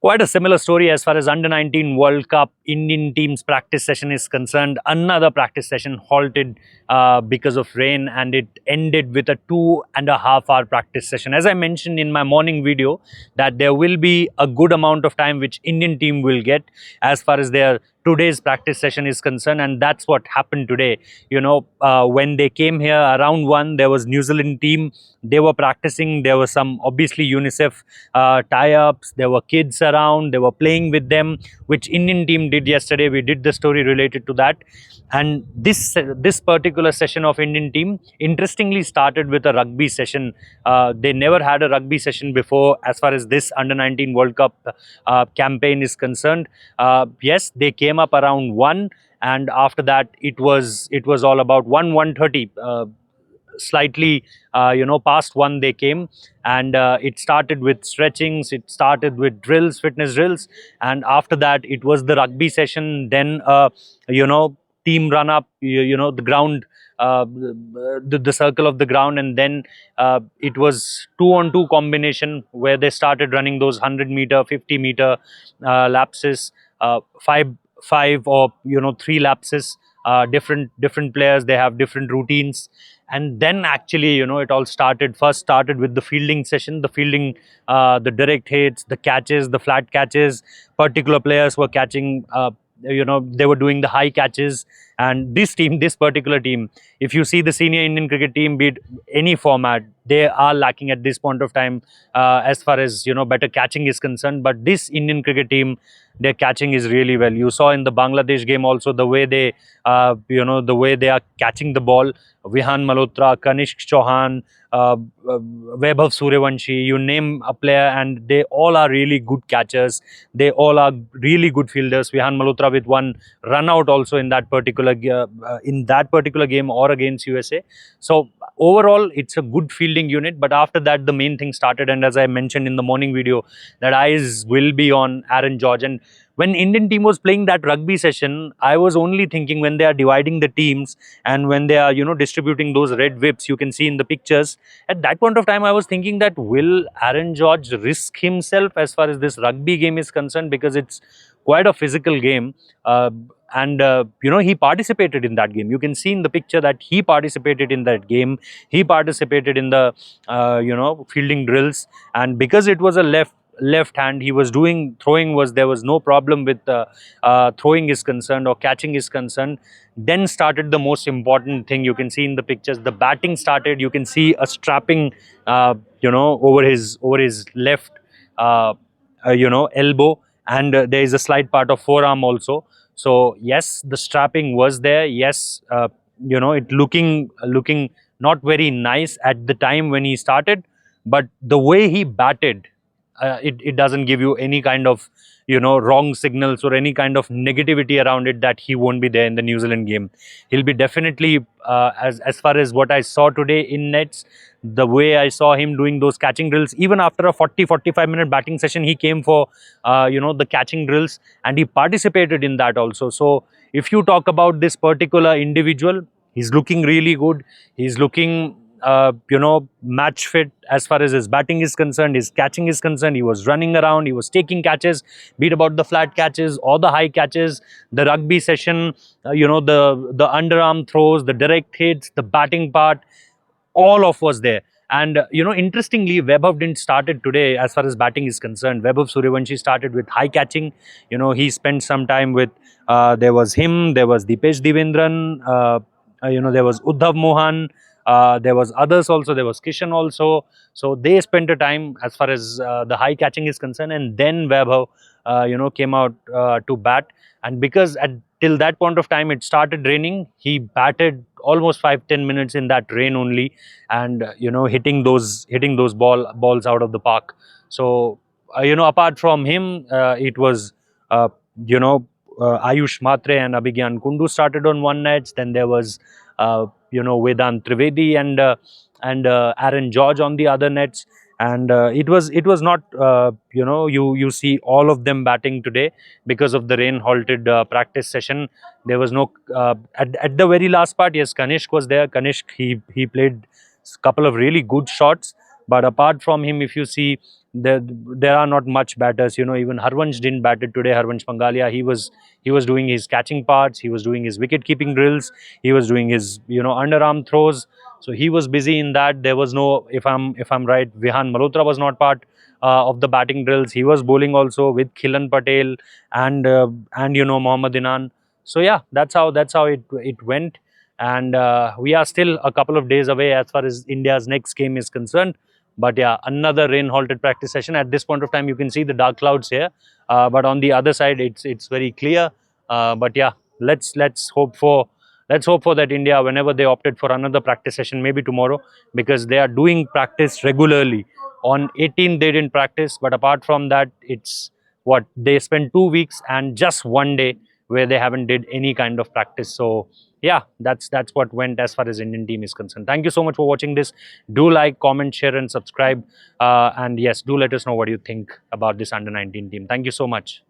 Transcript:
Quite a similar story as far as under 19 World Cup Indian team's practice session is concerned. Another practice session halted because of rain, and it ended with a 2.5 hour practice session. As I mentioned in my morning video, that there will be a good amount of time which Indian team will get as far as their today's practice session is concerned, and that's what happened today. When they came here around 1, there was New Zealand team. They were practicing. There were some obviously UNICEF tie-ups. There were kids around. They were playing with them, which Indian team did yesterday. We did the story related to that. And this particular session of Indian team interestingly started with a rugby session. They never had a rugby session before as far as this under 19 World Cup campaign is concerned. Yes, they came up around 1, and after that it was all about 1:30. Slightly past 1 they came, and it started with stretchings, it started with fitness drills, and after that it was the rugby session. Then team run up, the ground, the circle of the ground, and then it was 2-on-2 combination where they started running those 100-meter, 50-meter lapses, five or 3 lapses. Different players, they have different routines. And then actually it all started with the fielding session, the direct hits, the catches, the flat catches. Particular players were catching, they were doing the high catches. And this particular team, if you see the senior Indian cricket team, be it any format, they are lacking at this point of time as far as better catching is concerned. But this Indian cricket team, their catching is really well. You saw in the Bangladesh game also the way they the way they are catching the ball. Vihan Malhotra, Kanishk Chauhan, Vaibhav Suryavanshi, you name a player, and they all are really good catchers. They all are really good fielders. Vihan Malhotra with 1 run out also in that particular game or against USA. So overall, it's a good fielding unit. But after that, the main thing started, and as I mentioned in the morning video, that eyes will be on Aaron George. And when Indian team was playing that rugby session, I was only thinking, when they are dividing the teams and when they are distributing those red whips, you can see in the pictures, at that point of time I was thinking that will Aaron George risk himself as far as this rugby game is concerned, because it's quite a physical game. And he participated in that game. You can see in the picture that he participated in that game. He participated in the fielding drills, and because it was a left hand he was doing, there was no problem with throwing is concerned or catching is concerned. Then started the most important thing. You can see in the pictures, the batting started. You can see a strapping over his left elbow, and there is a slight part of forearm also. So yes, the strapping was there. Yes, it looking not very nice at the time when he started, but the way he batted, it doesn't give you any kind of wrong signals or any kind of negativity around it that he won't be there in the New Zealand game. He'll be definitely, as far as what I saw today in nets, the way I saw him doing those catching drills, even after a 40-45 minute batting session, he came for the catching drills, and he participated in that also. So if you talk about this particular individual, he's looking really good. He's looking match fit as far as his batting is concerned, his catching is concerned. He was running around, he was taking catches, be it about the flat catches or the high catches, the rugby session, the underarm throws, the direct hits, the batting part, all of was there. And interestingly, Vaibhav didn't started today as far as batting is concerned. Vaibhav Suryavanshi started with high catching. He spent some time with, there was him, there was Dipesh Devendran, there was Uddhav Mohan, there was others also, there was Kishan also. So they spent a time as far as the high catching is concerned, and then Vaibhav came out to bat. And because till that point of time it started raining, he batted almost 5-10 minutes in that rain only, and hitting those balls out of the park. So apart from him, it was Ayush Matre and Abhigyan Kundu started on 1 net. Then there was Vedant Trivedi and Aaron George on the other nets. And it was not you see all of them batting today because of the rain halted practice session. There was no at the very last part. Yes, Kanishk was there. Kanishk, he played a couple of really good shots, but apart from him, if you see, there are not much batters. Even Harvansh didn't bat it today. Harvansh Pangalia, he was doing his catching parts, he was doing his wicket keeping drills, he was doing his underarm throws. So he was busy in that. There was no, if I'm right, Vihan Malhotra was not part of the batting drills. He was bowling also with Khilan Patel and Mohammad Inan. So yeah, that's how it went. And we are still a couple of days away as far as India's next game is concerned. But yeah, another rain-halted practice session. At this point of time, you can see the dark clouds here, but on the other side, it's very clear. But yeah, let's hope for that India, whenever they opted for another practice session, maybe tomorrow, because they are doing practice regularly. On 18th, they didn't practice, but apart from that, it's what they spent 2 weeks and just one day where they haven't did any kind of practice. So yeah, that's what went as far as Indian team is concerned. Thank you so much for watching this. Do like, comment, share, and subscribe. And yes, do let us know what you think about this under 19 team. Thank you so much.